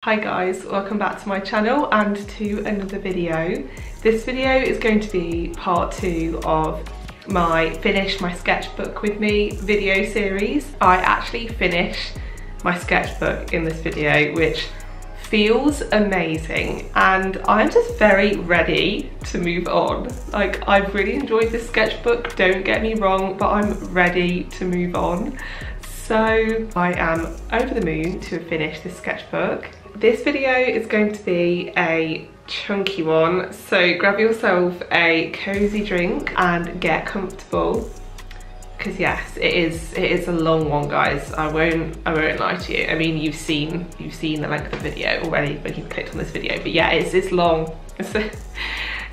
Hi guys, welcome back to my channel and to another video. This video is going to be part 2 of my Finish My Sketchbook With Me video series. I actually finished my sketchbook in this video, which feels amazing, and I'm just very ready to move on. Like, I've really enjoyed this sketchbook, don't get me wrong, but I'm ready to move on. So I am over the moon to have finished this sketchbook. This video is going to be a chunky one, so grab yourself a cozy drink and get comfortable, because yes, it is a long one, guys. I won't lie to you. I mean, you've seen the length of the video already when you've clicked on this video, but yeah, it's long. It's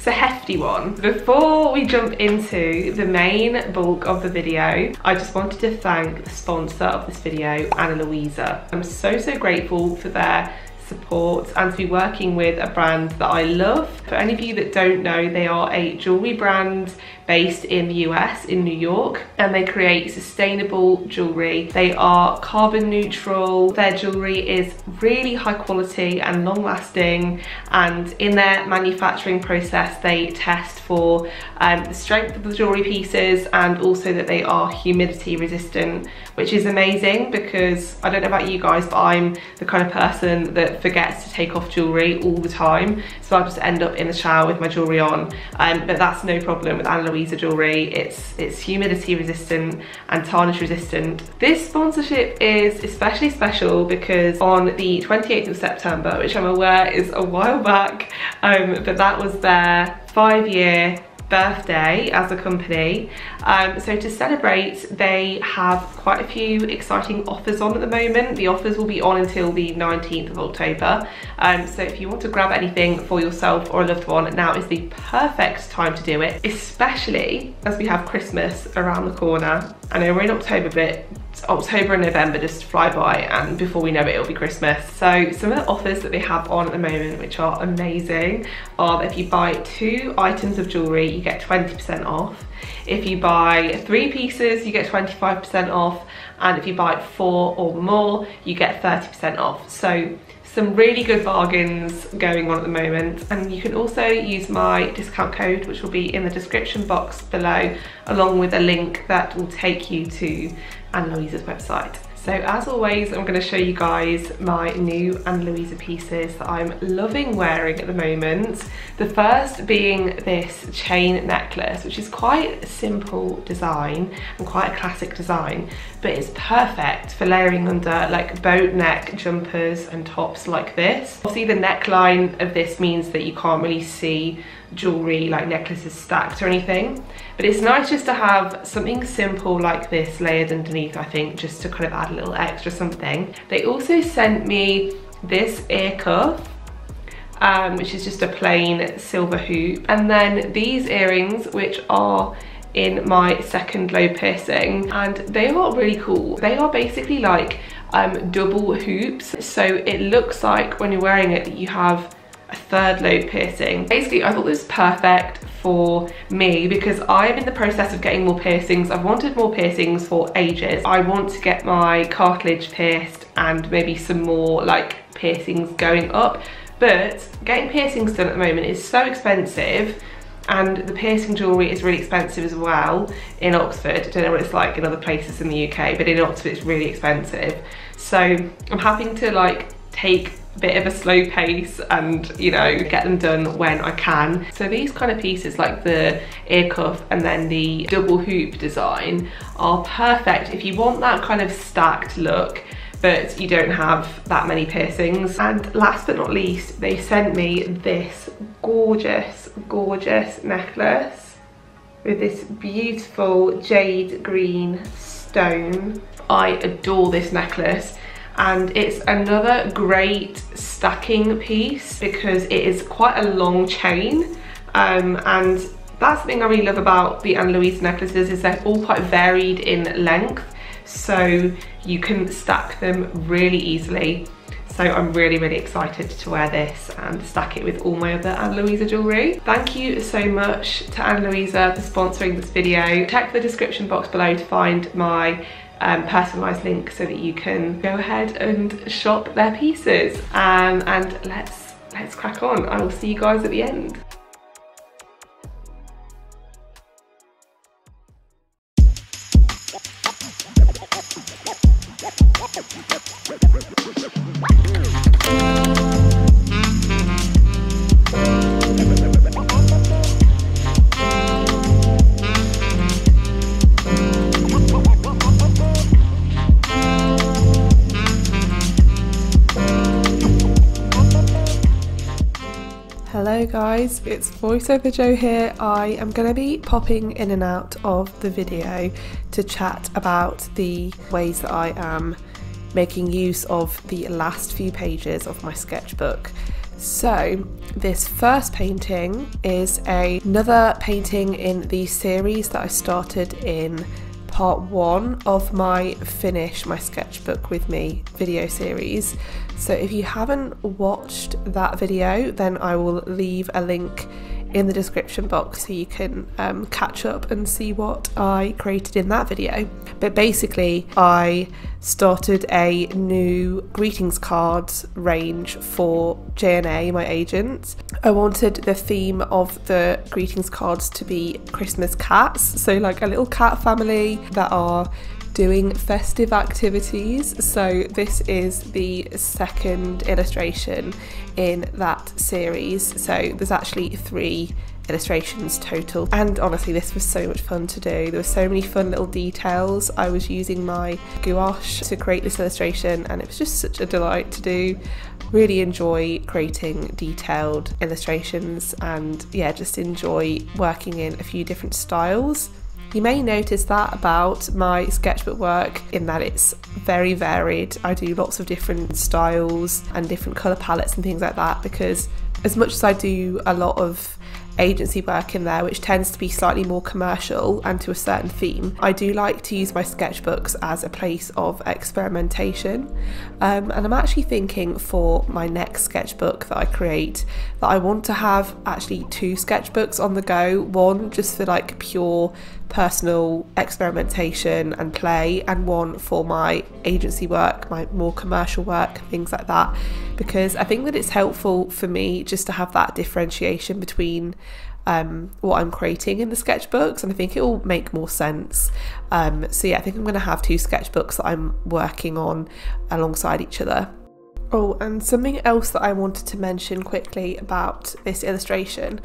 a hefty one. Before we jump into the main bulk of the video, I just wanted to thank the sponsor of this video, Luisa. I'm so grateful for their support and to be working with a brand that I love. For any of you that don't know, they are a jewellery brand based in the US, in New York, and they create sustainable jewellery. They are carbon neutral, their jewellery is really high quality and long lasting, and in their manufacturing process they test for the strength of the jewellery pieces and also that they are humidity resistant, which is amazing because I don't know about you guys, but I'm the kind of person that forgets to take off jewellery all the time, so I just end up in the shower with my jewellery on, but that's no problem with Luisa jewellery. It's humidity resistant and tarnish resistant. This sponsorship is especially special because on the 28th of September, which I'm aware is a while back, but that was their 5-year birthday as a company. So to celebrate, they have quite a few exciting offers on at the moment. The offers will be on until the 19th of October. So if you want to grab anything for yourself or a loved one, now is the perfect time to do it, especially as we have Christmas around the corner. I know we're in October, but October and November just fly by, and before we know it, it'll be Christmas. So some of the offers that they have on at the moment, which are amazing, are that if you buy 2 items of jewellery, you get 20% off. If you buy 3 pieces, you get 25% off. And if you buy 4 or more, you get 30% off. So some really good bargains going on at the moment, and you can also use my discount code, which will be in the description box below, along with a link that will take you to Luisa's website. So as always, I'm going to show you guys my new Luisa pieces that I'm loving wearing at the moment. The first being this chain necklace, which is quite a simple design and quite a classic design, but it's perfect for layering under like boat neck jumpers and tops like this. Obviously the neckline of this means that you can't really see jewellery like necklaces stacked or anything, but it's nice just to have something simple like this layered underneath, I think, just to kind of add a little extra something. They also sent me this ear cuff, which is just a plain silver hoop, and then these earrings, which are in my second lobe piercing, and they are really cool. They are basically like double hoops, so it looks like when you're wearing it that you have a 3rd lobe piercing. Basically, I thought this was perfect for me because I'm in the process of getting more piercings. I've wanted more piercings for ages. I want to get my cartilage pierced and maybe some more like piercings going up, but getting piercings done at the moment is so expensive, and the piercing jewellery is really expensive as well in Oxford. I don't know what it's like in other places in the UK, but in Oxford it's really expensive. So I'm having to like take bit of a slow pace and, you know, get them done when I can. So these kind of pieces like the ear cuff and then the double hoop design are perfect if you want that kind of stacked look but you don't have that many piercings. And last but not least, they sent me this gorgeous necklace with this beautiful jade green stone. I adore this necklace, and it's another great stacking piece because it is quite a long chain, and that's the thing I really love about the Luisa necklaces, is they're all quite varied in length, so you can stack them really easily. So I'm really excited to wear this and stack it with all my other Luisa jewellery. Thank you so much to Luisa for sponsoring this video. Check the description box below to find my personalised link so that you can go ahead and shop their pieces. And let's crack on. I will see you guys at the end. Hello guys, it's VoiceOver Jo here. I am going to be popping in and out of the video to chat about the ways that I am making use of the last few pages of my sketchbook. So this first painting is another painting in the series that I started in part 1 of my Finish My Sketchbook With Me video series. So if you haven't watched that video, then I will leave a link in the description box so you can catch up and see what I created in that video. But basically I started a new greetings cards range for Joanna, my agent. I wanted the theme of the greetings cards to be Christmas cats, so like a little cat family that are doing festive activities. So this is the second illustration in that series, so there's actually 3 illustrations total, and honestly this was so much fun to do. There were so many fun little details. I was using my gouache to create this illustration and it was just such a delight to do. Really enjoy creating detailed illustrations and yeah, just enjoy working in a few different styles. You may notice that about my sketchbook work in that it's very varied. I do lots of different styles and different colour palettes and things like that, because as much as I do a lot of agency work in there, which tends to be slightly more commercial and to a certain theme, I do like to use my sketchbooks as a place of experimentation. And I'm actually thinking for my next sketchbook that I create that I want to have actually 2 sketchbooks on the go. One just for like pure personal experimentation and play, and one for my agency work, my more commercial work, things like that, because I think that it's helpful for me just to have that differentiation between what I'm creating in the sketchbooks, and I think it will make more sense. So yeah, I think I'm going to have 2 sketchbooks that I'm working on alongside each other. Oh, and something else that I wanted to mention quickly about this illustration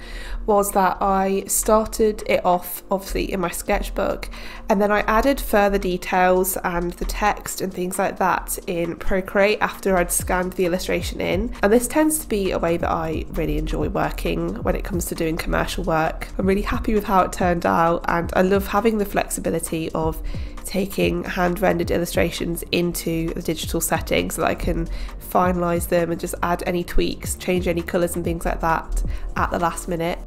was that I started it off obviously in my sketchbook, and then I added further details and the text and things like that in Procreate after I'd scanned the illustration in. And this tends to be a way that I really enjoy working when it comes to doing commercial work. I'm really happy with how it turned out, and I love having the flexibility of taking hand-rendered illustrations into the digital setting so that I can finalise them and just add any tweaks, change any colours and things like that at the last minute.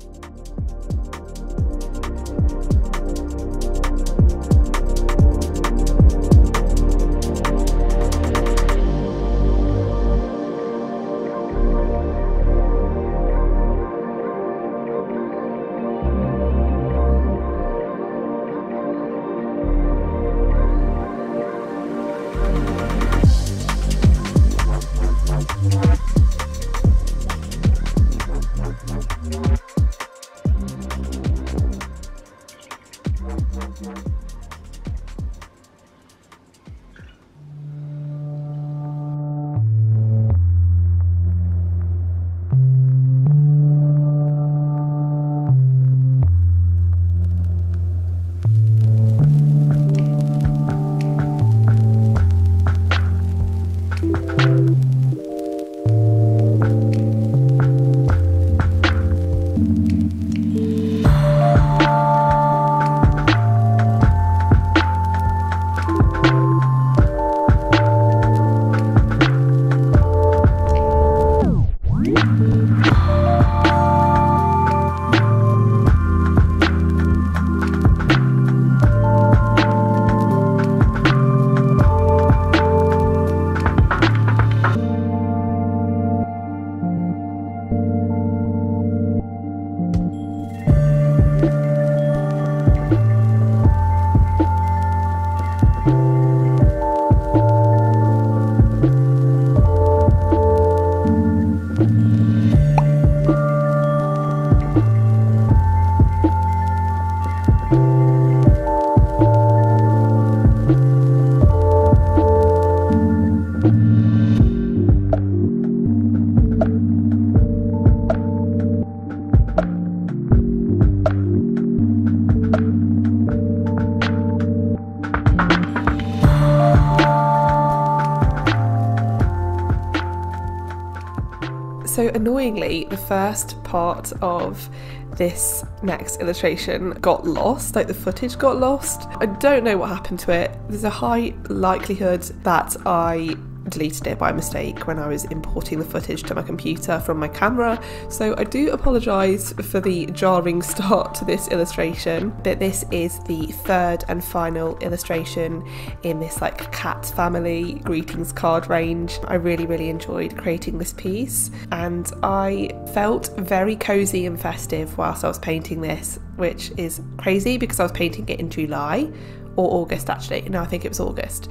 So annoyingly, the first part of this next illustration got lost, like the footage got lost. I don't know what happened to it. There's a high likelihood that I deleted it by mistake when I was importing the footage to my computer from my camera, so I do apologise for the jarring start to this illustration, but this is the third and final illustration in this like cat family greetings card range. I really enjoyed creating this piece, and I felt very cosy and festive whilst I was painting this, which is crazy because I was painting it in July or August actually. No, I think it was August,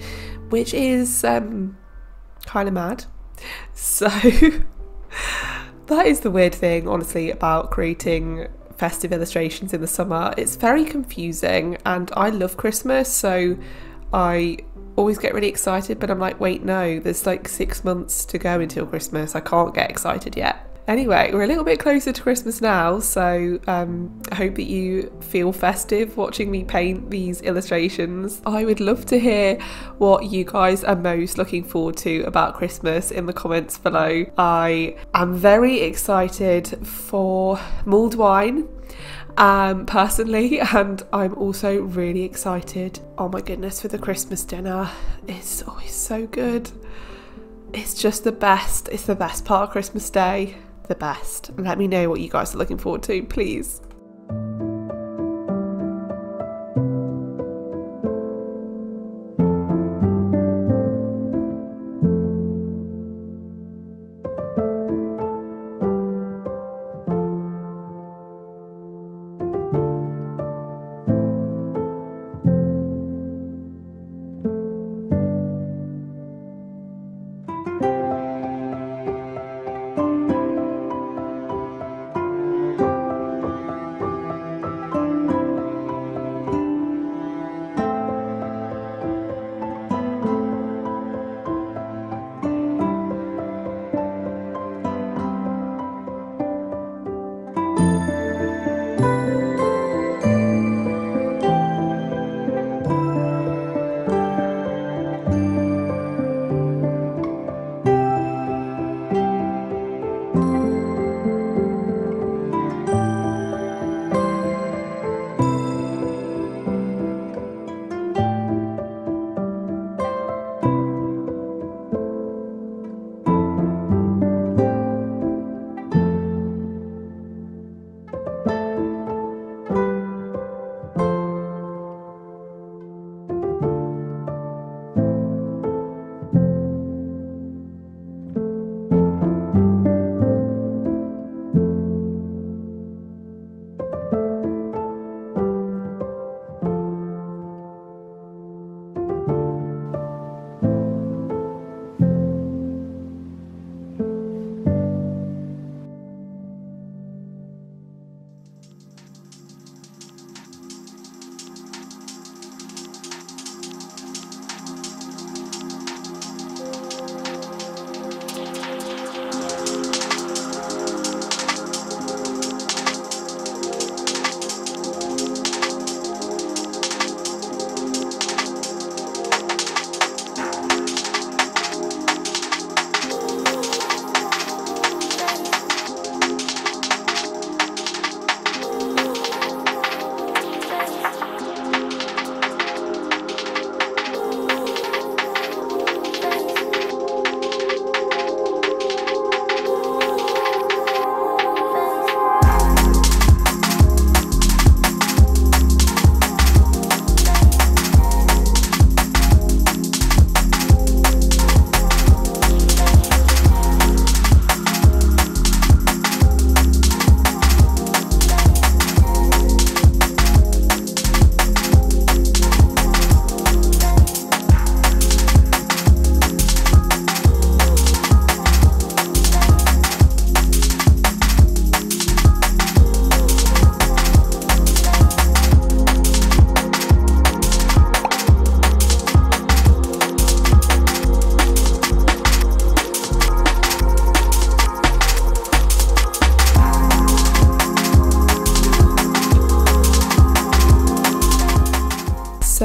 which is kind of mad. So that is the weird thing, honestly, about creating festive illustrations in the summer. It's very confusing, and I love Christmas, so I always get really excited, but I'm like, wait, no, there's like 6 months to go until Christmas. I can't get excited yet. Anyway, we're a little bit closer to Christmas now, so I hope that you feel festive watching me paint these illustrations. I would love to hear what you guys are most looking forward to about Christmas in the comments below. I am very excited for mulled wine personally, and I'm also really excited, oh my goodness, for the Christmas dinner. It's always so good. It's just the best. It's the best part of Christmas Day. The best. Let me know what you guys are looking forward to, please.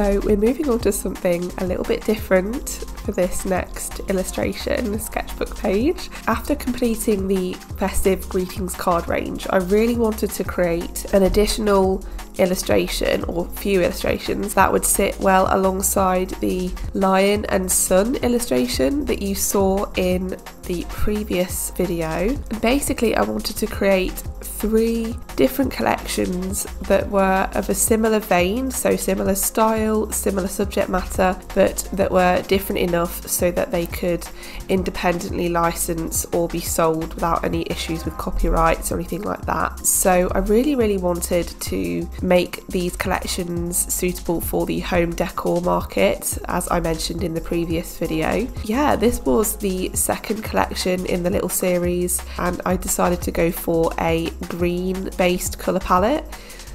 So we're moving on to something a little bit different for this next illustration, the sketchbook page. After completing the festive greetings card range, I really wanted to create an additional illustration, or few illustrations, that would sit well alongside the lion and sun illustration that you saw in the previous video. And basically I wanted to create 3 different collections that were of a similar vein, so similar style, similar subject matter, but that were different enough so that they could independently license or be sold without any issues with copyrights or anything like that. So I really wanted to make these collections suitable for the home decor market, as I mentioned in the previous video. Yeah, this was the second collection in the little series, and I decided to go for a green based colour palette,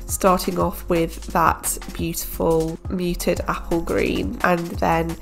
starting off with that beautiful muted apple green and then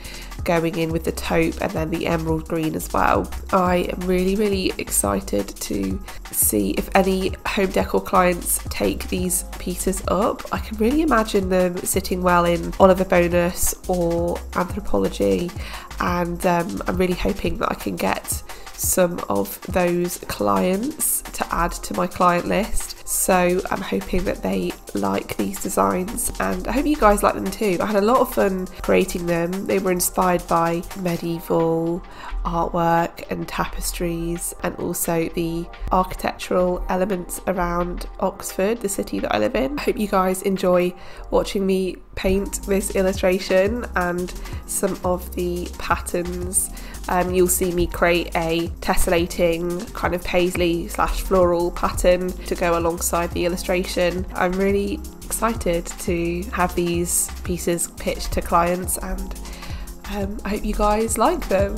going in with the taupe and then the emerald green as well. I am really excited to see if any home decor clients take these pieces up. I can really imagine them sitting well in Oliver Bonus or Anthropology, and I'm really hoping that I can get some of those clients to add to my client list. So I'm hoping that they like these designs, and I hope you guys like them too. I had a lot of fun creating them. They were inspired by medieval artwork and tapestries, and also the architectural elements around Oxford, the city that I live in. I hope you guys enjoy watching me paint this illustration and some of the patterns. You'll see me create a tessellating kind of paisley / floral pattern to go alongside the illustration. I'm really excited to have these pieces pitched to clients, and I hope you guys like them.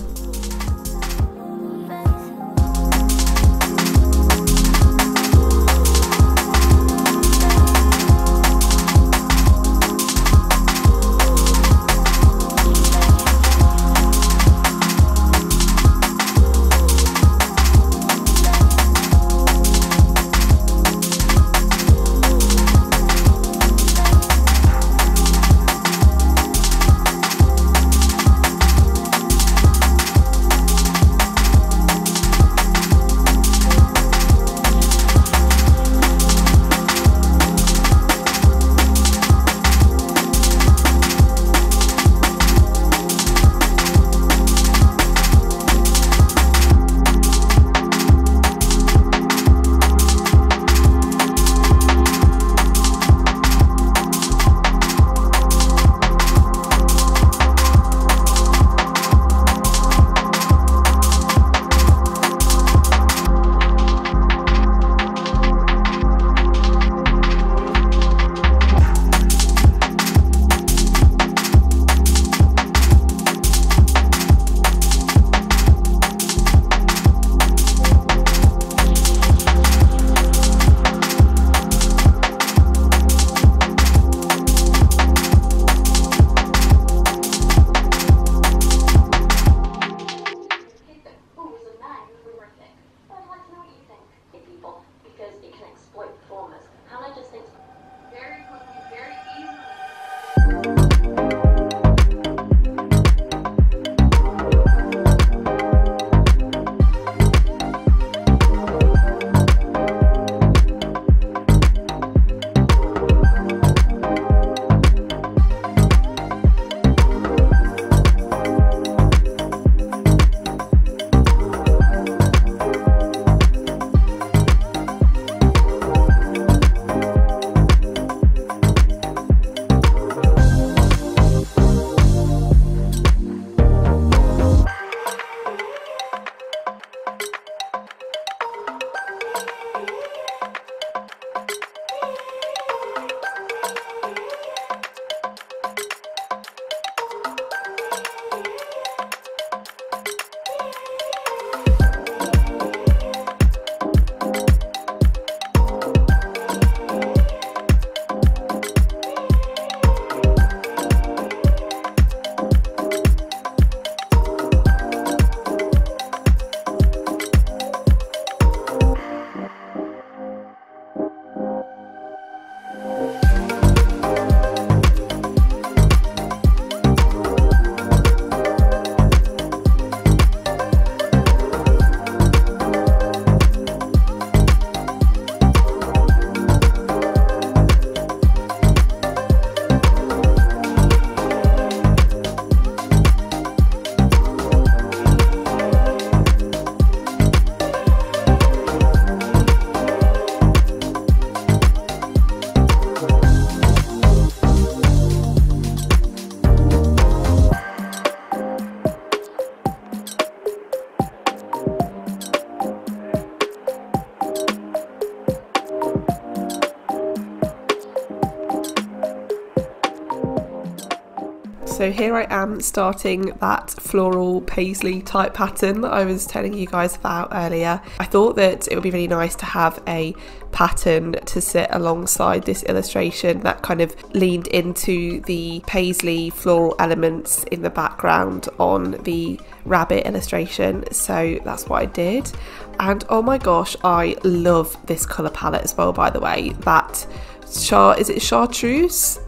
So here I am starting that floral paisley type pattern that I was telling you guys about earlier. I thought that it would be really nice to have a pattern to sit alongside this illustration that kind of leaned into the paisley floral elements in the background on the rabbit illustration, so that's what I did. And oh my gosh, I love this colour palette as well, by the way. That is it chartreuse?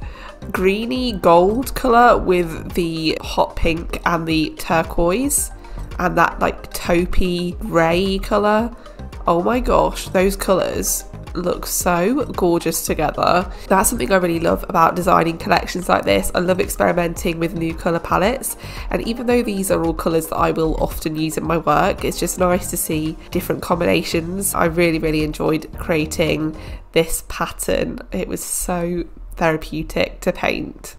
Greeny gold colour with the hot pink and the turquoise and that like taupey grey colour. Oh my gosh, those colours look so gorgeous together. That's something I really love about designing collections like this. I love experimenting with new colour palettes, and even though these are all colours that I will often use in my work, it's just nice to see different combinations. I really enjoyed creating this pattern. It was so therapeutic to paint.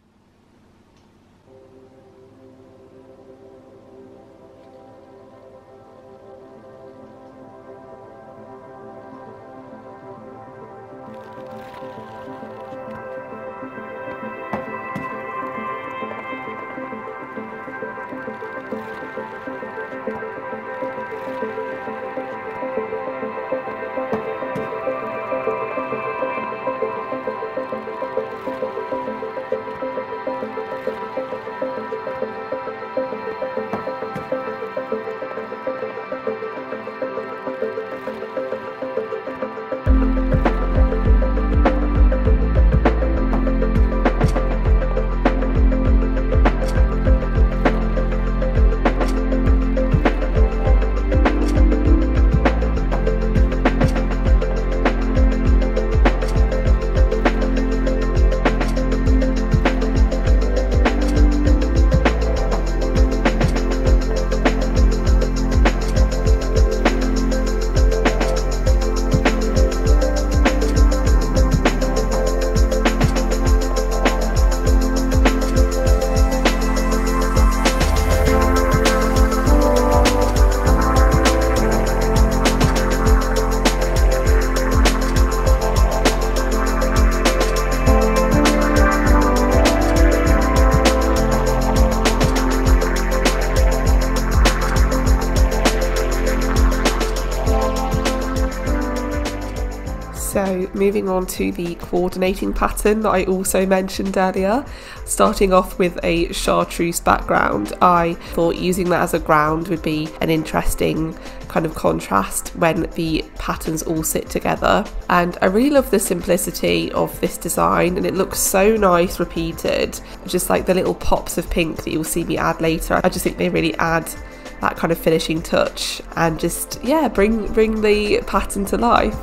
So moving on to the coordinating pattern that I also mentioned earlier, starting off with a chartreuse background. I thought using that as a ground would be an interesting kind of contrast when the patterns all sit together, and I really love the simplicity of this design, and it looks so nice repeated, just like the little pops of pink that you'll see me add later. I just think they really add that kind of finishing touch and just, yeah, bring the pattern to life.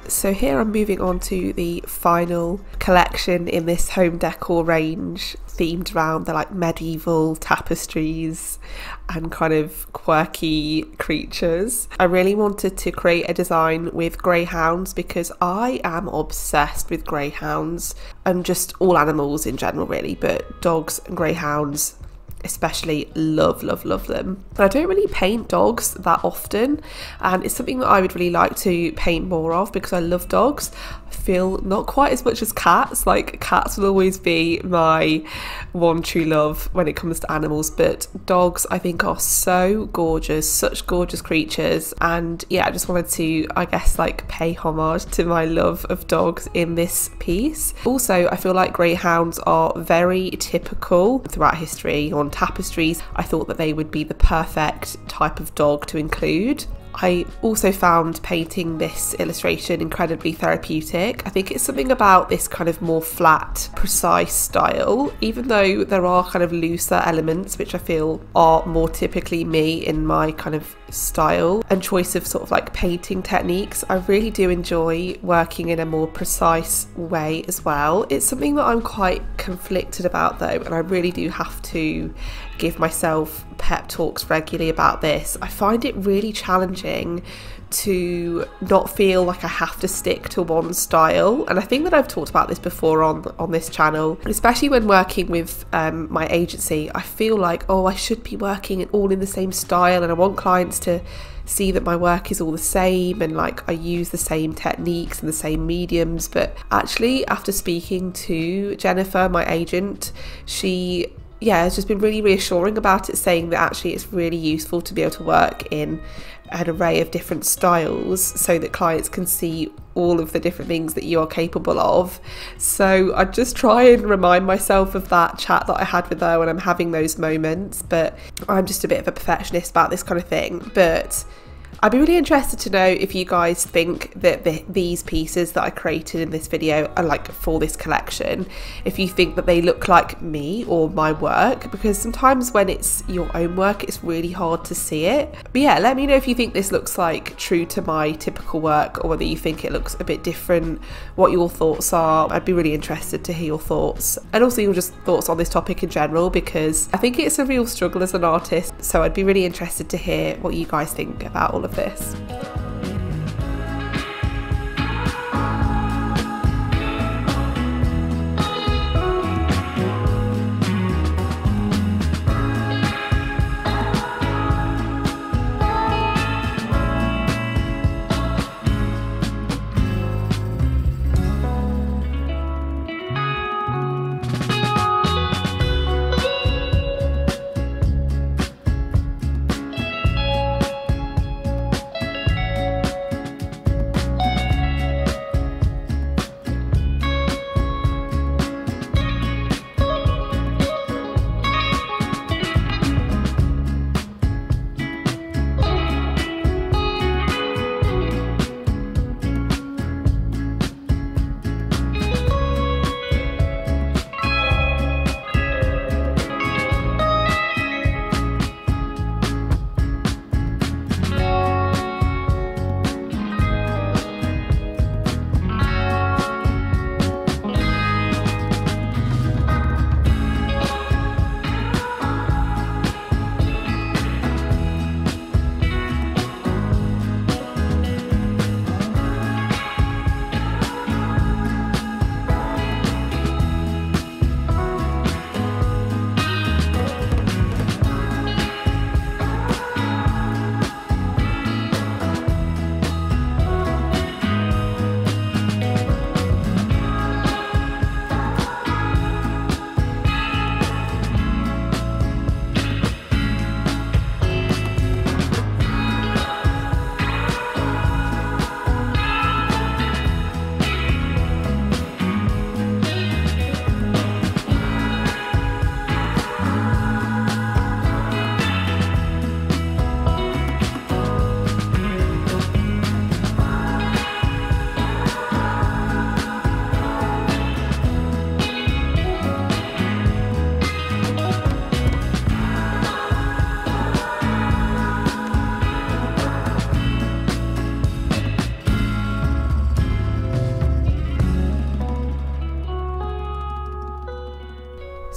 So here I'm moving on to the final collection in this home decor range, themed around the like medieval tapestries and kind of quirky creatures. I really wanted to create a design with greyhounds because I am obsessed with greyhounds and just all animals in general really, but dogs and greyhounds especially love them. And I don't really paint dogs that often, and it's something that I would really like to paint more of because I love dogs. I feel not quite as much as cats. Like, cats will always be my one true love when it comes to animals, but dogs I think are so gorgeous, such gorgeous creatures. And yeah, I just wanted to, I guess, like pay homage to my love of dogs in this piece. Also, I feel like greyhounds are very typical throughout history on tapestries. I thought that they would be the perfect type of dog to include. I also found painting this illustration incredibly therapeutic. I think it's something about this kind of more flat, precise style, even though there are kind of looser elements which I feel are more typically me in my kind of style and choice of sort of like painting techniques. I really do enjoy working in a more precise way as well. It's something that I'm quite conflicted about though, and I really do have to give myself pep talks regularly about this. I find it really challenging to not feel like I have to stick to one style, and I think that I've talked about this before on this channel, especially when working with my agency. I feel like, oh, I should be working all in the same style, and I want clients to see that my work is all the same and like I use the same techniques and the same mediums. But actually, after speaking to Jennifer, my agent, she has just been really reassuring about it, saying that actually it's really useful to be able to work in an array of different styles so that clients can see all of the different things that you are capable of. So I just try and remind myself of that chat that I had with her when I'm having those moments, but I'm just a bit of a perfectionist about this kind of thing. But I'd be really interested to know if you guys think that these pieces that I created in this video are like for this collection, if you think that they look like me or my work, because sometimes when it's your own work it's really hard to see it. But yeah, let me know if you think this looks like true to my typical work or whether you think it looks a bit different, what your thoughts are. I'd be really interested to hear your thoughts, and also your just thoughts on this topic in general, because I think it's a real struggle as an artist. So I'd be really interested to hear what you guys think about all of this.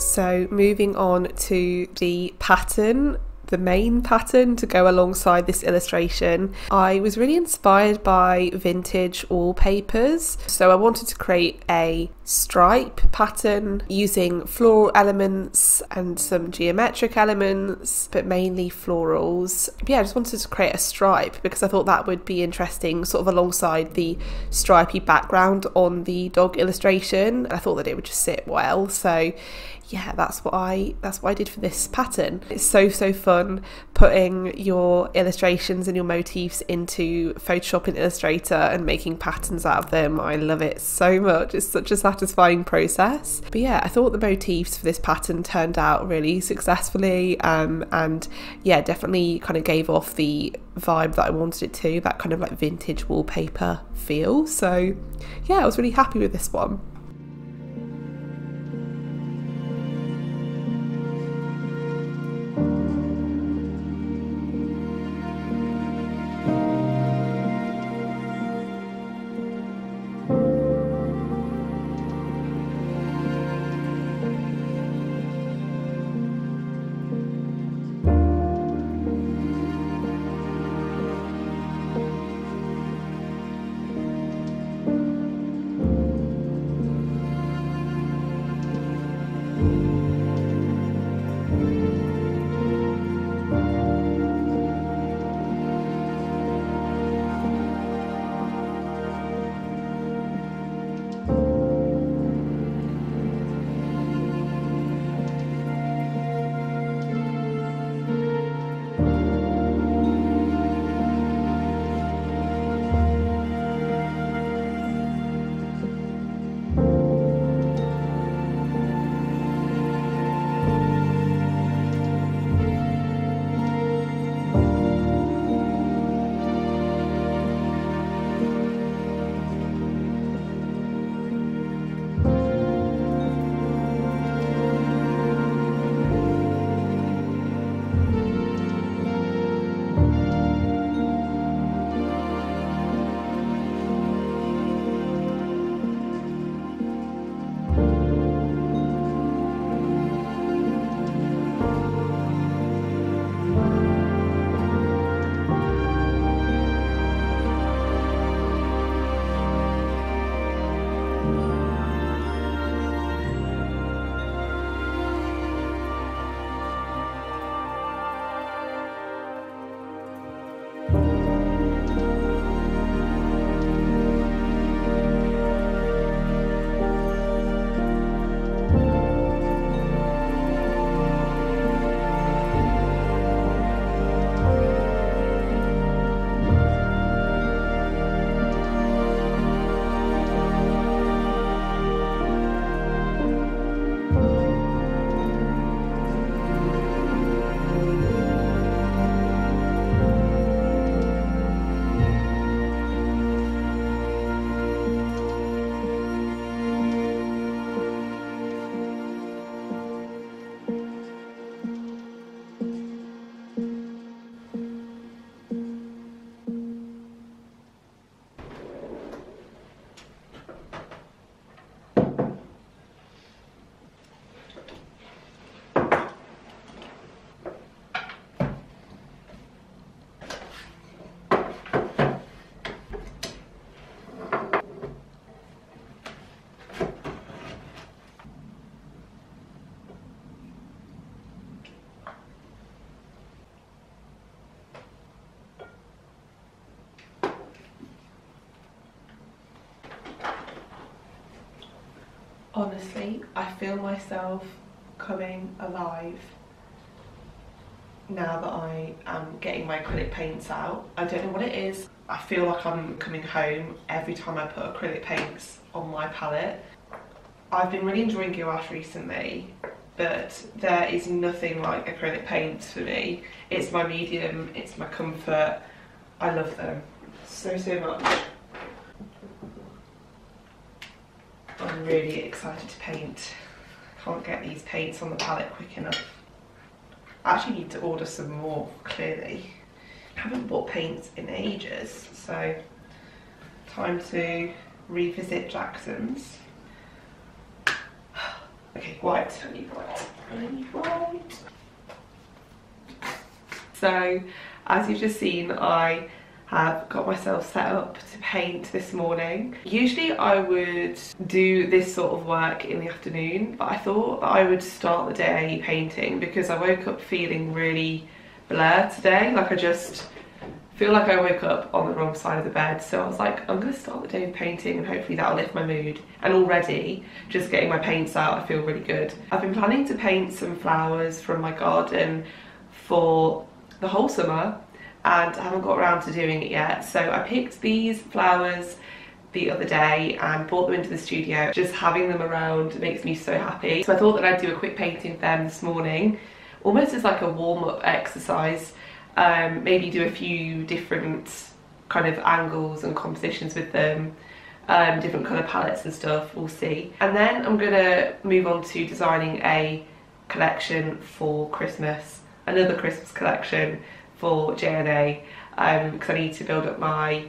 So moving on to the pattern, the main pattern to go alongside this illustration, I was really inspired by vintage wallpapers. So I wanted to create a stripe pattern using floral elements and some geometric elements, but mainly florals. Yeah, I just wanted to create a stripe because I thought that would be interesting, sort of alongside the stripy background on the dog illustration. I thought that it would just sit well. So yeah, that's what I did for this pattern. It's so fun putting your illustrations and your motifs into Photoshop and Illustrator and making patterns out of them. I love it so much. It's such a satisfying process. But yeah, I thought the motifs for this pattern turned out really successfully, and yeah, definitely kind of gave off the vibe that I wanted it to, that kind of like vintage wallpaper feel. So yeah, I was really happy with this one. Honestly, I feel myself coming alive now that I am getting my acrylic paints out. I don't know what it is. I feel like I'm coming home every time I put acrylic paints on my palette. I've been really enjoying gouache recently, but there is nothing like acrylic paints for me. It's my medium, it's my comfort. I love them so much. I'm really excited to paint. Can't get these paints on the palette quick enough. I actually need to order some more, clearly. I haven't bought paints in ages, so time to revisit Jackson's. Okay, white, I need white, I need white. So, as you've just seen, I have got myself set up to paint this morning. Usually I would do this sort of work in the afternoon, but I thought that I would start the day painting because I woke up feeling really blurred today. Like I just feel like I woke up on the wrong side of the bed, so I was like, I'm gonna start the day with painting and hopefully that'll lift my mood. And already, just getting my paints out, I feel really good. I've been planning to paint some flowers from my garden for the whole summer, and I haven't got around to doing it yet. So I picked these flowers the other day and brought them into the studio. Just having them around makes me so happy. So I thought that I'd do a quick painting of them this morning, almost as like a warm-up exercise. Maybe do a few different kind of angles and compositions with them, different colour palettes and stuff, we'll see. And then I'm gonna move on to designing a collection for Christmas, another Christmas collection for Joanna, because I need to build up my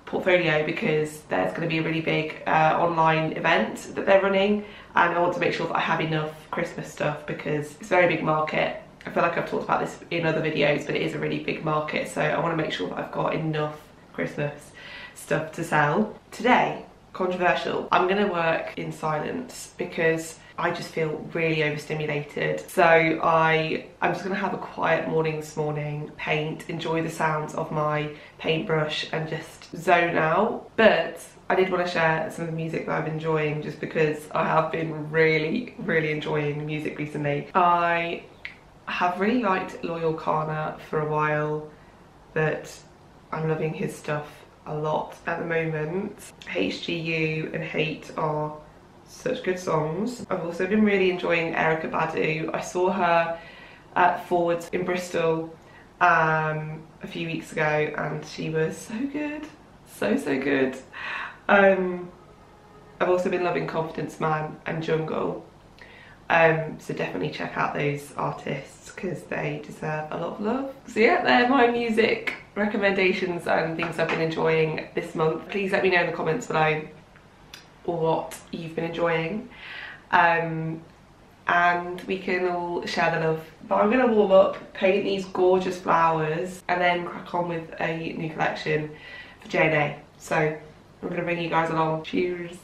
portfolio, because there's going to be a really big online event that they're running, and I want to make sure that I have enough Christmas stuff because it's a very big market. I feel like I've talked about this in other videos, but it is a really big market, so I want to make sure that I've got enough Christmas stuff to sell. Today, controversial, I'm going to work in silence because I just feel really overstimulated. So I'm just going to have a quiet morning this morning, paint, enjoy the sounds of my paintbrush and just zone out. But I did want to share some of the music that I've been enjoying, just because I have been really enjoying music recently. I have really liked Loyal Kana for a while, but I'm loving his stuff a lot at the moment. HGU and Hate are such good songs. I've also been really enjoying Erica Badu. I saw her at Forwards in Bristol a few weeks ago and she was so good, so good. I've also been loving Confidence Man and Jungle, so definitely check out those artists because they deserve a lot of love. So yeah, they're my music recommendations and things I've been enjoying this month. Please let me know in the comments below what you've been enjoying, and we can all share the love. But I'm going to warm up, paint these gorgeous flowers, and then crack on with a new collection for Joanna. So I'm going to bring you guys along. Cheers.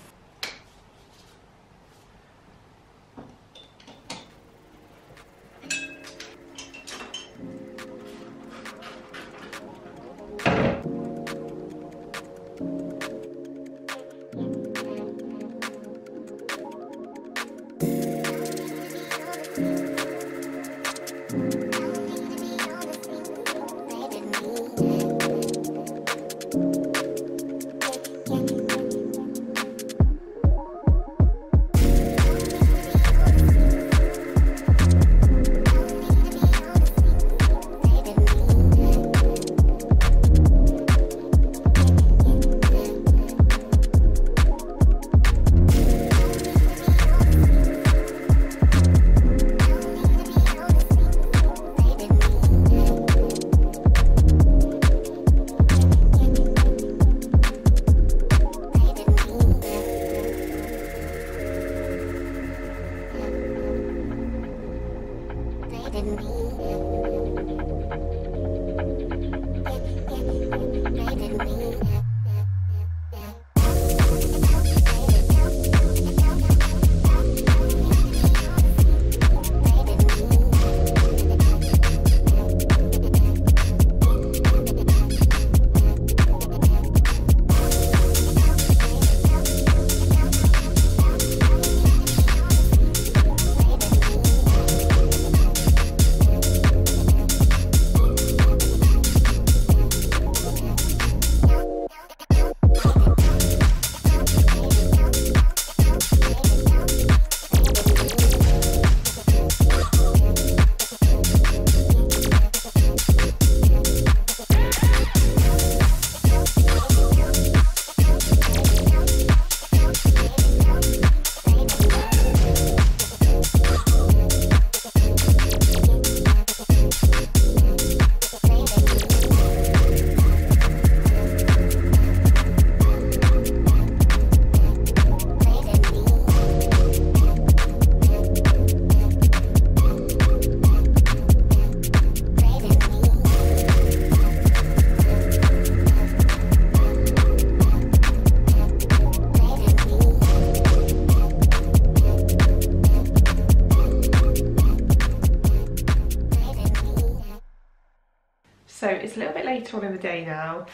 later on in the day now.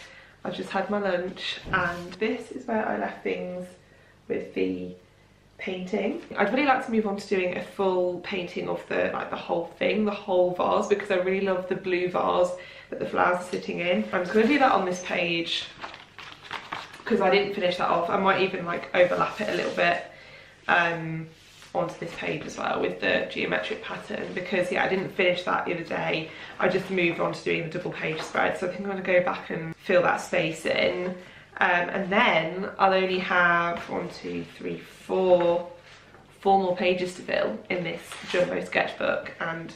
I've just had my lunch, and this is where I left things with the painting. I'd really like to move on to doing a full painting of the whole thing, the whole vase, because I really love the blue vase that the flowers are sitting in. I'm just going to do that on this page because I didn't finish that off. I might even like overlap it a little bit onto this page as well with the geometric pattern, because yeah, I didn't finish that the other day. I just moved on to doing the double page spread, so I think I'm going to go back and fill that space in. And then I'll only have 4 more pages to fill in this jumbo sketchbook, and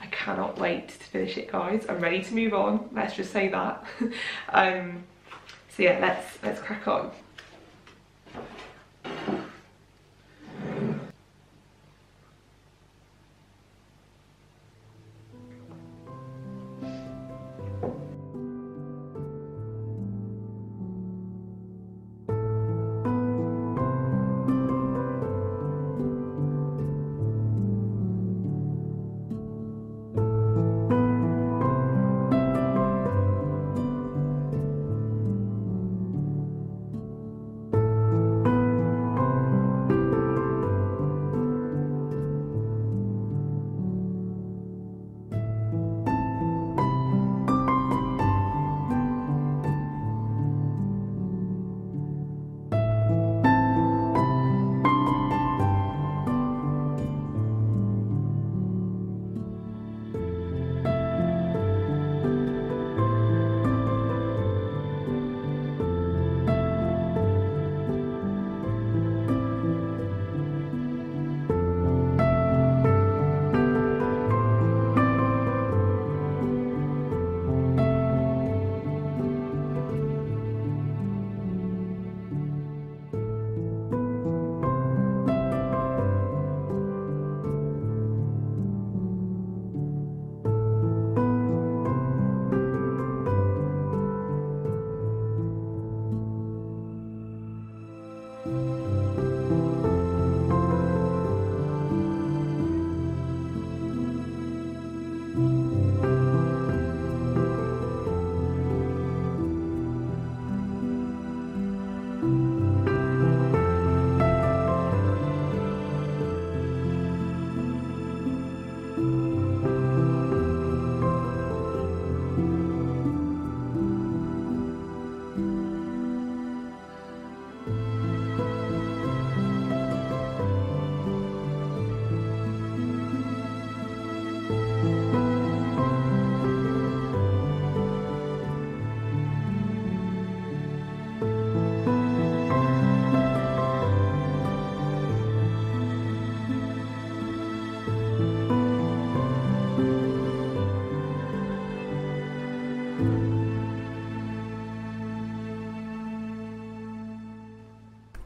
I cannot wait to finish it, guys. I'm ready to move on, let's just say that. So yeah, let's crack on.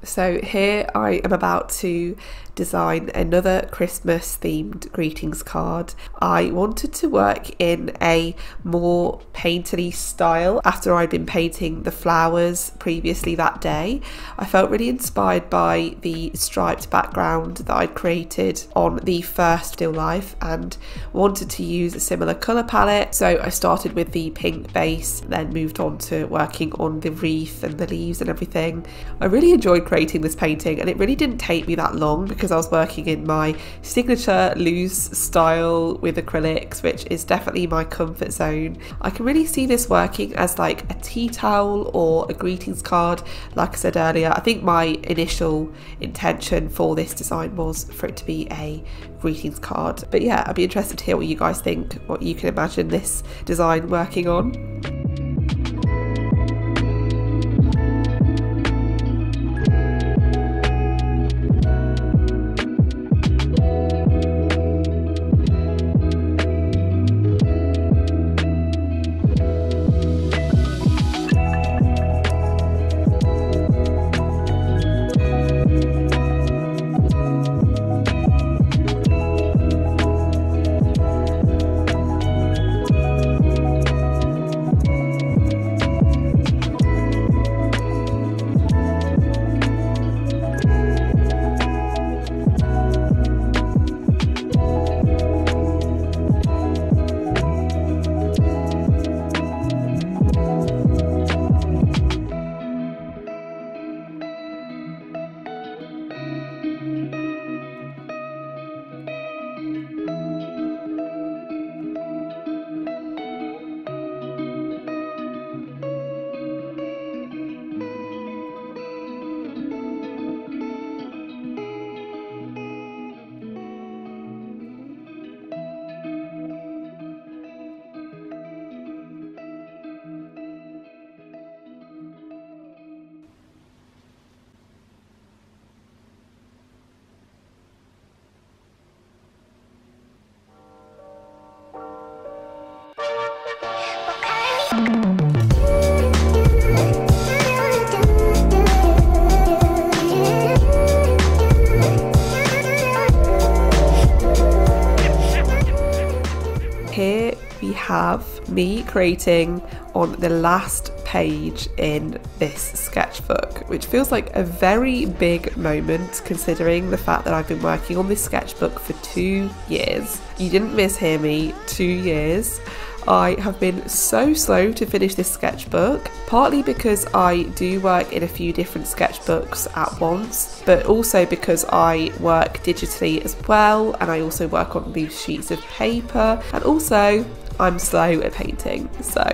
So here I am about to design another Christmas themed greetings card. I wanted to work in a more painterly style after I'd been painting the flowers previously that day. I felt really inspired by the striped background that I'd created on the first still life and wanted to use a similar colour palette. So I started with the pink base, then moved on to working on the wreath and the leaves and everything. I really enjoyed creating this painting, and it really didn't take me that long because I was working in my signature loose style with acrylics, which is definitely my comfort zone. I can really see this working as like a tea towel or a greetings card. Like I said earlier, I think my initial intention for this design was for it to be a greetings card, but yeah, I'd be interested to hear what you guys think, what you can imagine this design working on. Here we have me creating on the last page in this sketchbook, which feels like a very big moment considering the fact that I've been working on this sketchbook for 2 years. You didn't mishear me, 2 years. I have been so slow to finish this sketchbook, partly because I do work in a few different sketchbooks at once, but also because I work digitally as well, and I also work on these sheets of paper, and also I'm slow at painting, so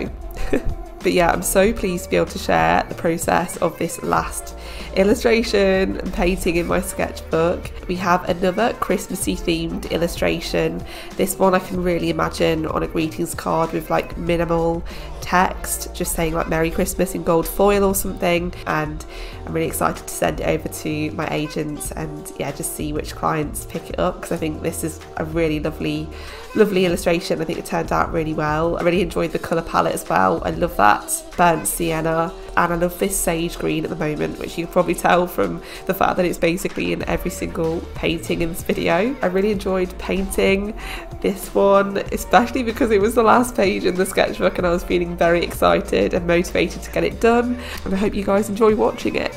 but yeah, I'm so pleased to be able to share the process of this last illustration and painting in my sketchbook. We have another Christmassy themed illustration. This one I can really imagine on a greetings card with like minimal text, just saying like Merry Christmas in gold foil or something, and I'm really excited to send it over to my agents and yeah, just see which clients pick it up, because I think this is a really lovely illustration. I think it turned out really well. I really enjoyed the colour palette as well. I love that burnt sienna, and I love this sage green at the moment, which you can probably tell from the fact that it's basically in every single painting in this video. I really enjoyed painting this one, especially because it was the last page in the sketchbook and I was feeling very excited and motivated to get it done, and I hope you guys enjoy watching it.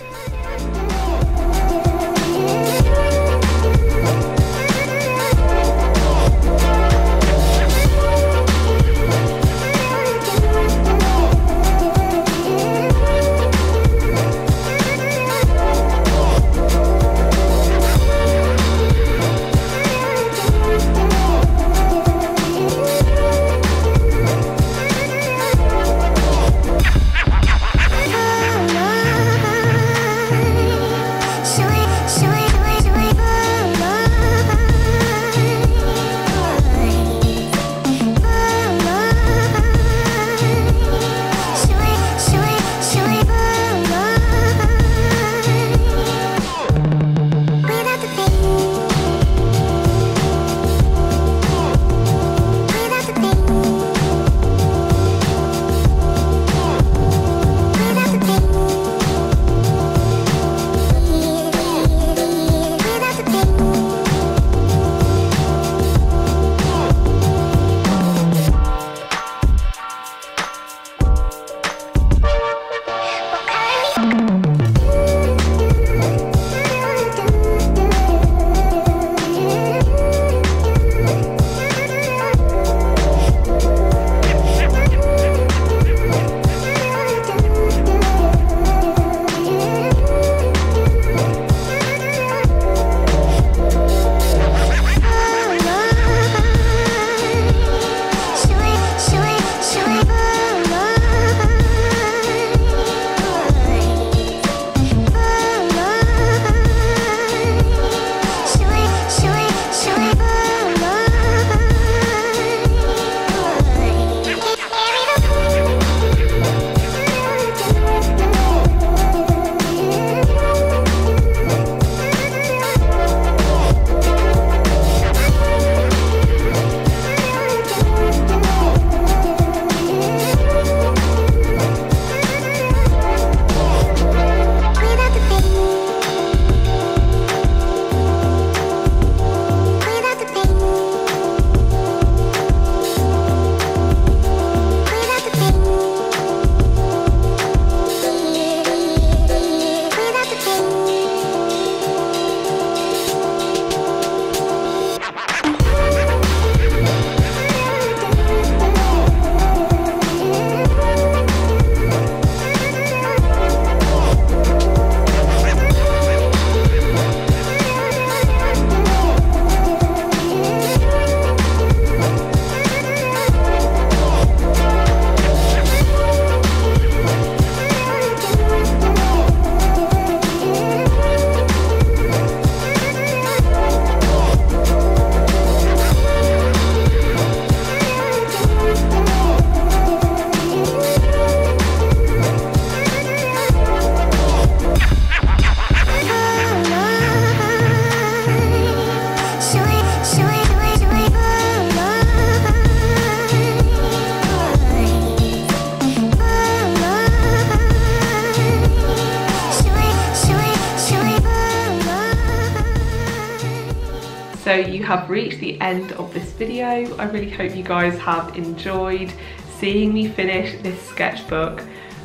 So you have reached the end of this video. I really hope you guys have enjoyed seeing me finish this sketchbook,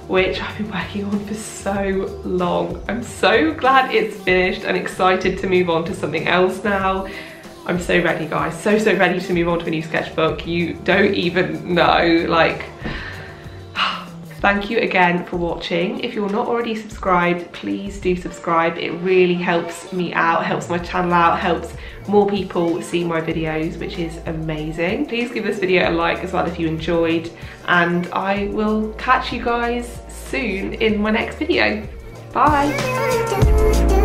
which I've been working on for so long. I'm so glad it's finished and excited to move on to something else now. I'm so ready, guys, so ready to move on to a new sketchbook. You don't even know, like, thank you again for watching. If you're not already subscribed, please do subscribe. It really helps me out, helps my channel out, helps more people see my videos, which is amazing. Please give this video a like as well if you enjoyed, and I will catch you guys soon in my next video. Bye.